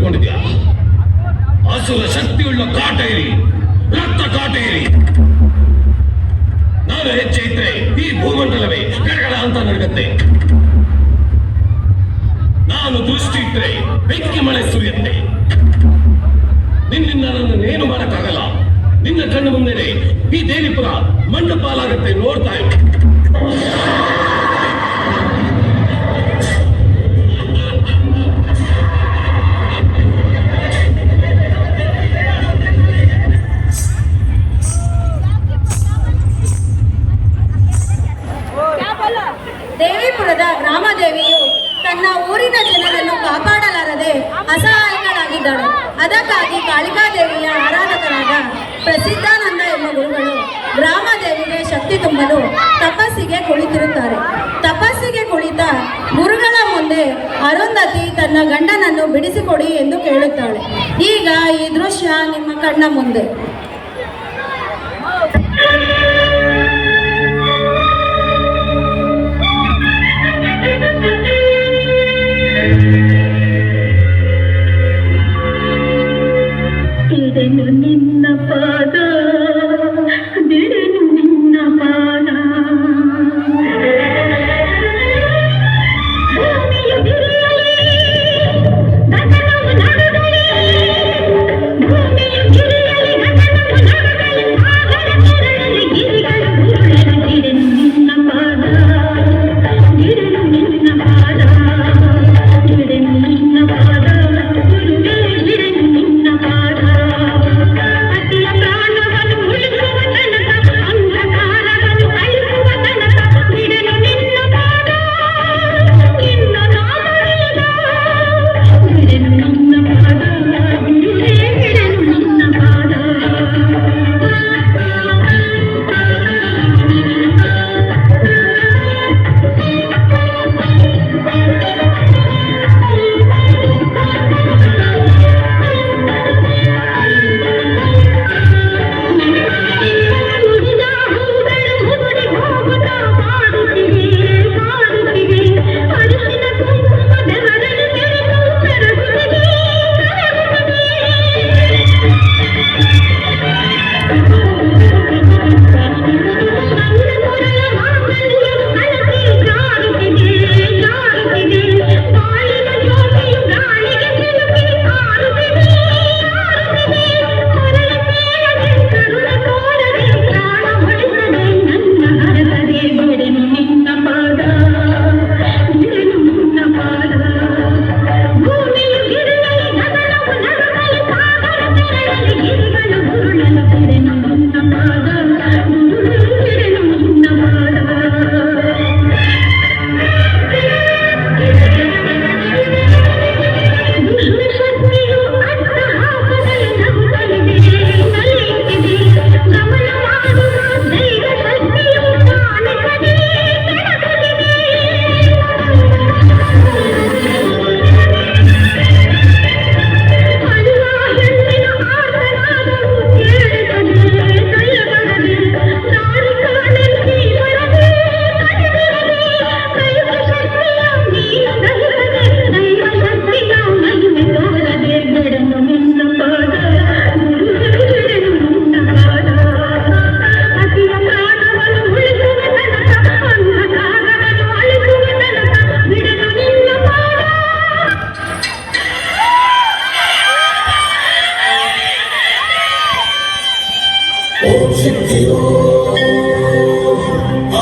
ತಿಳ್ಕೊಂಡಿದ್ಯಾ? ಅಸುರ ಶಕ್ತಿಯುಳ್ಳ ಕಾಟೇರಿ, ರಕ್ತ ಕಾಟೇರಿ. ನಾನು ಹೆಜ್ಜೆ ಇದ್ರೆ ಈ ಭೂಮಂಡಲವೇ ಗಡಗಡ ಅಂತ ನಡಗತ್ತೆ. ನಾನು ದೃಷ್ಟಿ ಇಟ್ರೆ ಬೆಂಕಿ ಮಳೆ ಸುರಿಯುತ್ತೆ. ನಿನ್ನಿಂದ ನನ್ನನ್ನೇನು ಮಾಡಕ್ಕಾಗಲ್ಲ. ನಿನ್ನ ಕಣ್ಣು ಮುಂದೆನೆ ಈ ದೇವಿಪುರ ಮಣ್ಣು ಪಾಲಾಗತ್ತೆ, ನೋಡ್ತಾ ಇರು. ದೇವಿಪುರದ ಗ್ರಾಮದೇವಿಯು ತನ್ನ ಊರಿನ ಜನರನ್ನು ಕಾಪಾಡಲಾರದೆ ಅಸಹಾಯಕರಾಗಿದ್ದಳು. ಅದಕ್ಕಾಗಿ ಕಾಳಿಕಾದೇವಿಯ ಆರಾಧಕರಾದ ಪ್ರಸಿದ್ಧಾನಂದ ಎಂಬ ಗುರುಗಳು ಗ್ರಾಮದೇವಿಗೆ ಶಕ್ತಿ ತುಂಬಲು ತಪಸ್ಸಿಗೆ ಕುಳಿತಿರುತ್ತಾರೆ. ತಪಸ್ಸಿಗೆ ಕುಳಿತ ಗುರುಗಳ ಮುಂದೆ ಅರುಂಧತಿ ತನ್ನ ಗಂಡನನ್ನು ಬಿಡಿಸಿಕೊಡಿ ಎಂದು ಕೇಳುತ್ತಾಳೆ. ಈಗ ಈ ದೃಶ್ಯ ನಿಮ್ಮ ಕಣ್ಣ ಮುಂದೆ. ನಿನ್ನ ಪಾದ ನಿನ್ನ ಪಾದ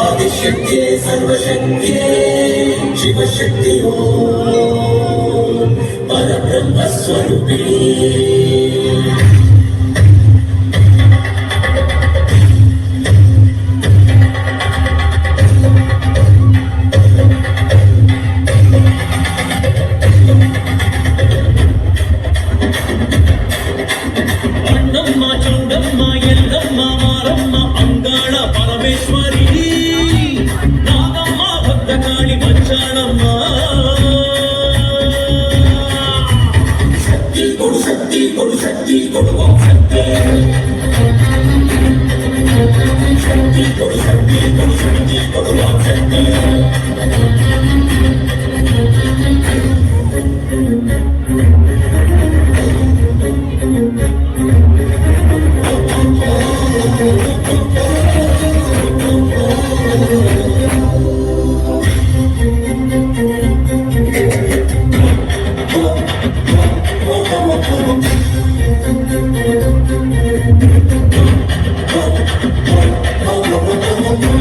आदिशक्ति सर्वशक्ति शिवशक्ति परब्रह्म स्वरूपिणी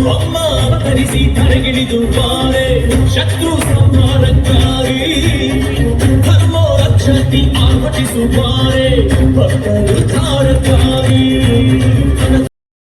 ಅಮ್ಮ ಅವತರಿಸಿ ಧರೆಗಿಳಿದು ಬಾರೆ ಶತ್ರು ಸಂಹಾರಕ್ಕಾಗಿ ಧರ್ಮೋ ರಕ್ಷತಿ ಆರ್ಭಟಿಸುವಾರೆ ಭಕ್ತರು